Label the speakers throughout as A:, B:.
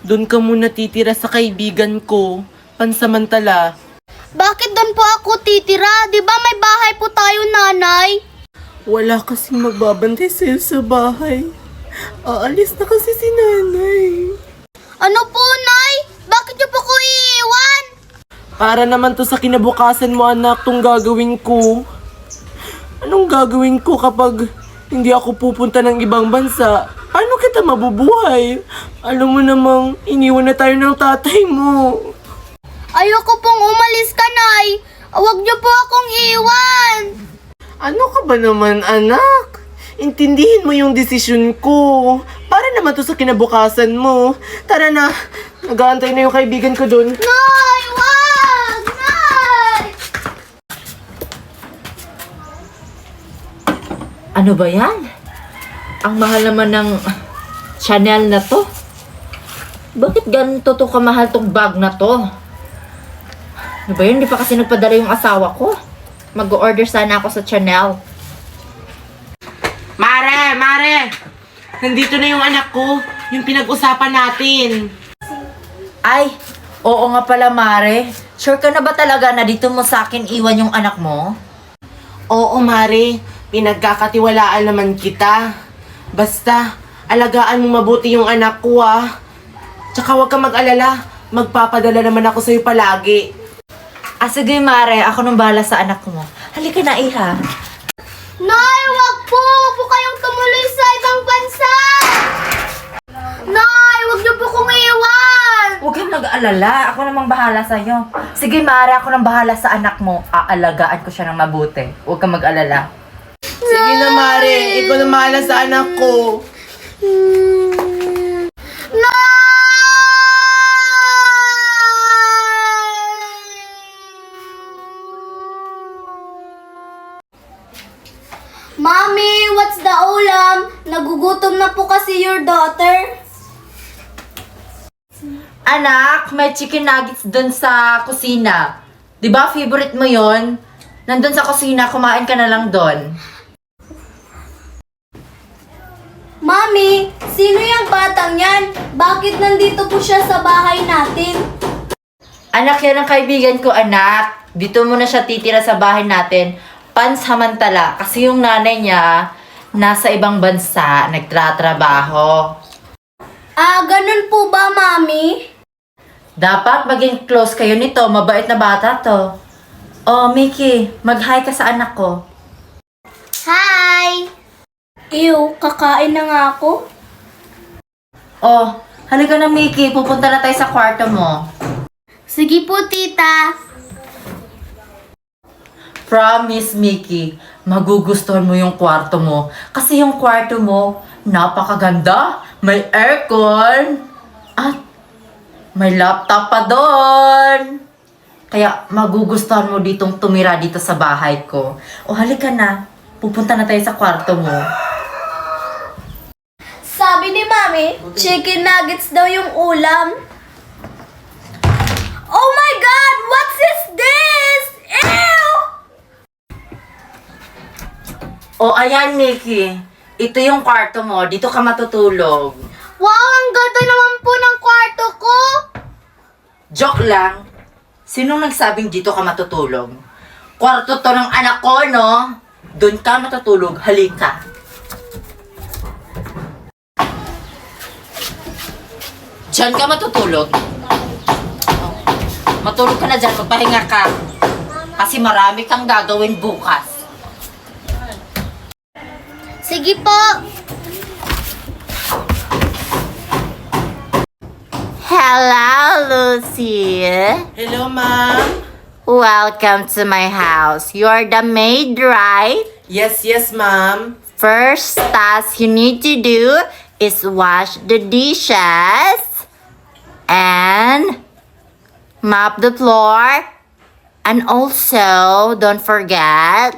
A: Doon ka muna titira sa kaibigan ko. Pansamantala.
B: Bakit doon po ako titira? Di ba may bahay po tayo, nanay?
A: Wala kasing magbabantay sa'yo sa bahay. Aalis na kasi si nanay.
B: Ano po, nay? Bakit niyo po ko iiwan?
A: Para naman to sa kinabukasan mo, anak, tong gagawin ko. Anong gagawin ko kapag hindi ako pupunta ng ibang bansa? Paano kita mabubuhay? Alam mo namang iniwan na tayo ng tatay mo.
B: Ayoko pong umalis ka, nay. Huwag niyo po akong iwan.
A: Ano ka ba naman, anak? Intindihin mo yung desisyon ko. Para naman to sa kinabukasan mo. Tara na. Nag-aantay na yung kaibigan ko dun.
B: Nay, wag! Nay!
C: Ano ba yan? Ang mahal naman ng Chanel na to. Bakit ganito to kamahal tong bag na to? Ano ba yun? Hindi pa kasi nagpadala yung asawa ko. Mag-order sana ako sa Chanel.
A: Mare! Nandito na yung anak ko. Yung pinag-usapan natin.
C: Ay, oo nga pala, Mare. Sure ka na ba talaga na dito mo sa akin iwan yung anak mo?
A: Oo, Mare. Pinagkakatiwalaan naman kita. Basta, alagaan mo mabuti yung anak ko, ah. Tsaka huwag ka mag-alala. Magpapadala naman ako sa'yo palagi.
C: Ah, sige, Mare. Ako nang bahala sa anak mo. Halika na, Iha.
B: Nay, wag po! Huwag po kayong tumuloy sa ibang bansa! Nay, wag niyo po kong iwan!
C: Huwag kang mag-alala. Ako namang bahala sa'yo. Sige, Mare. Ako nang bahala sa anak mo. Aalagaan ko siya ng mabuti. Huwag kang mag-alala.
A: Sige na, Mare. Ikaw na mahala sa anak ko.
B: Mommy, what's the ulam? Nagugutom na po kasi your daughter.
C: Anak, may chicken nuggets dun sa kusina. Di ba favorite mo yon? Nandun sa kusina, kumain ka na lang dun.
B: Mommy, sino yung batang yan? Bakit nandito po siya sa bahay natin?
C: Anak, yan ang kaibigan ko, anak. Dito muna siya titira sa bahay natin. Pansamantala, kasi yung nanay niya nasa ibang bansa, nagtratrabaho.
B: Ah, ganun po ba, Mommy?
C: Dapat maging close kayo nito, mabait na bata to. Oh, Mickey, mag-hi ka sa anak ko.
B: Hi! Ew, kakain na nga ako.
C: Oh, halika na, Mickey, pupunta na tayo sa kwarto mo.
B: Sige po, tita.
C: Promise, Mickey, magugustuhan mo yung kwarto mo. Kasi yung kwarto mo, napakaganda. May aircon. At may laptop pa doon. Kaya magugustuhan mo ditong tumira dito sa bahay ko. O halika na, pupunta na tayo sa kwarto mo.
B: Sabi ni Mami, chicken nuggets daw yung ulam. Oh my God! What's this? Ew!
C: O ayan, Mickey. Ito yung kwarto mo. Dito ka matutulog.
B: Wow, ang ganda naman po ng kwarto ko.
C: Joke lang. Sinong nagsabing dito ka matutulog? Kwarto to ng anak ko, no? Doon ka matutulog. Halika. Diyan ka matutulog. Oh. Matulog ka na dyan. Magpahinga ka. Kasi marami kang gagawin bukas.
B: Sige po.
C: Hello, Lucy.
A: Hello, ma'am.
C: Welcome to my house. You're the maid, right?
A: Yes, ma'am.
C: First task you need to do is wash the dishes and mop the floor. And also, don't forget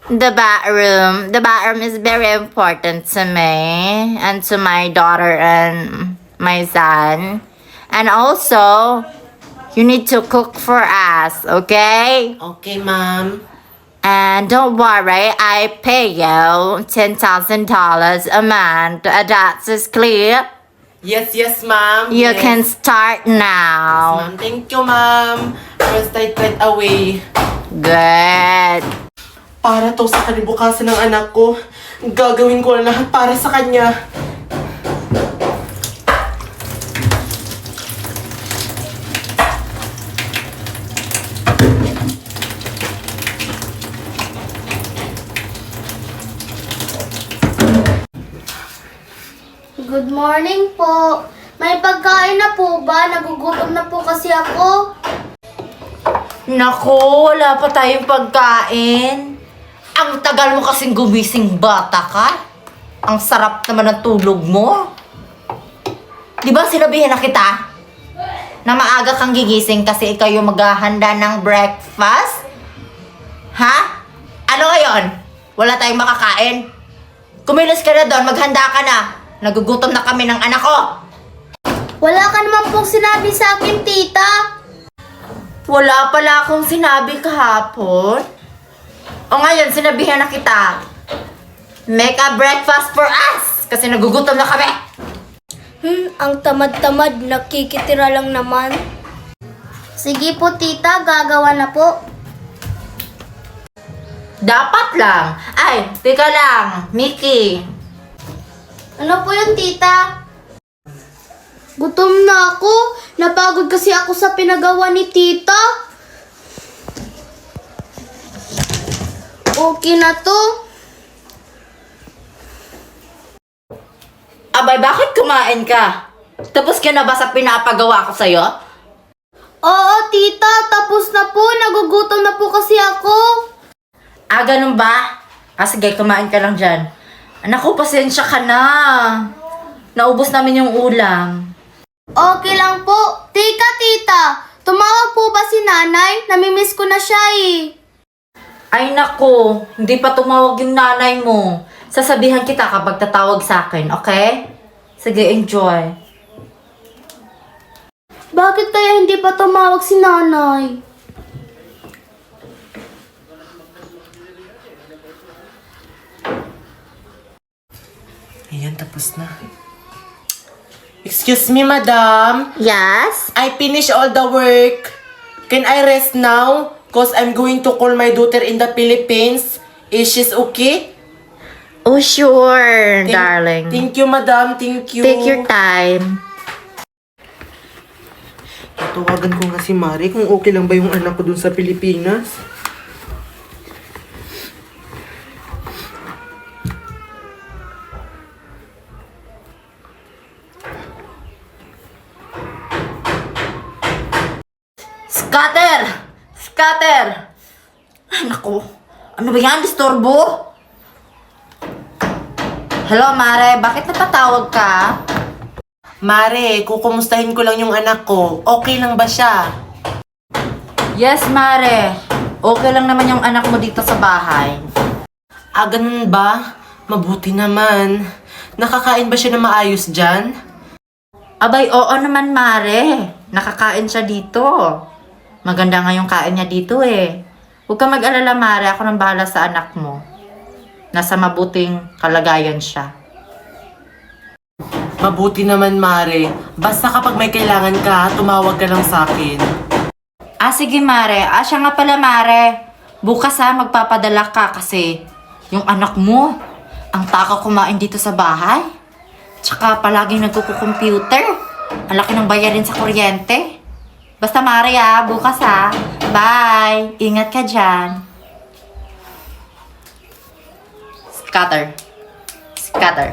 C: the bathroom. The bathroom is very important to me and to my daughter and my son. And also, you need to cook for us, okay?
A: Okay, ma'am.
C: And don't worry, I pay you $10,000 a month. That is clear.
A: Yes, yes, ma'am.
C: You
A: yes.
C: can start now.
A: Ma'am, thank you, ma'am. I'll start right away.
C: Good.
A: Para to sa kalibukasan ng anak ko. Gagawin ko ang lahat para sa kanya.
B: Good morning po. May pagkain na po ba? Nagugutom na po kasi ako.
C: Naku, wala pa tayong pagkain. Ang tagal mo kasing gumising bata ka. Ang sarap naman ng tulog mo. Di ba sinabihan na kita? Na maaga kang gigising kasi ikaw yung maghahanda ng breakfast? Ha? Ano ngayon? Wala tayong makakain? Kumilos ka na doon, maghanda ka na. Nagugutom na kami ng anak ko.
B: Wala ka naman pong sinabi sa akin, tita.
C: Wala pala akong sinabi kahapon. O ngayon, sinabihan na kita. Make a breakfast for us! Kasi nagugutom na kami.
B: Ang tamad-tamad, nakikitira lang naman. Sige po, tita, gagawa na po.
C: Dapat lang. Ay, teka lang. Mickey.
B: Ano po yun, tita? Gutom na ako. Napagod kasi ako sa pinagawa ni tita. Okay na to.
C: Abay, bakit kumain ka? Tapos ka na ba sa pinapagawa ko sa'yo?
B: Oo, tita. Tapos na po. Nagugutom na po kasi ako.
C: Ah, ganun ba? Ah, sige, kumain ka lang dyan. Anak ko, pasensya ka na. Naubos namin yung ulam.
B: Okay lang po. Teka, tita. Tumawag po ba si nanay? Namimiss ko na siya eh.
C: Ay nako, hindi pa tumawag yung nanay mo. Sasabihan kita kapag tatawag sa akin, okay? Sige, enjoy.
B: Bakit kaya hindi pa tumawag si nanay?
A: Ayan, tapos na. Excuse me, madam.
C: Yes?
A: I finished all the work. Can I rest now? Cause I'm going to call my daughter in the Philippines. Is she okay?
C: Oh, sure, darling.
A: Thank you, madam. Thank you.
C: Take your time.
A: Tatawagan ko nga si Mari kung okay lang ba yung anak ko dun sa Pilipinas.
C: Scatter! Scatter! Ay, naku. Ano ba yan? Disturbo? Hello, Mare. Bakit napatawag ka?
A: Mare, kukumustahin ko lang yung anak ko. Okay lang ba siya?
C: Yes, Mare. Okay lang naman yung anak mo dito sa bahay.
A: Ah, ganun ba? Mabuti naman. Nakakain ba siya na maayos dyan?
C: Abay, oo naman, Mare. Nakakain siya dito. Maganda nga yung kain niya dito eh. Huwag ka mag-alala, Mare. Ako nang bahala sa anak mo. Nasa mabuting kalagayan siya.
A: Mabuti naman, Mare. Basta kapag may kailangan ka, tumawag ka lang sa akin.
C: Ah, sige, Mare. Ah, siya nga pala, Mare. Bukas magpapadala ka kasi yung anak mo, ang taka kumain dito sa bahay. Tsaka palaging nagkukumputer. Ang laki ng bayarin sa kuryente. Basta, Mare, bukas Bye! Ingat ka dyan. Scatter. Scatter.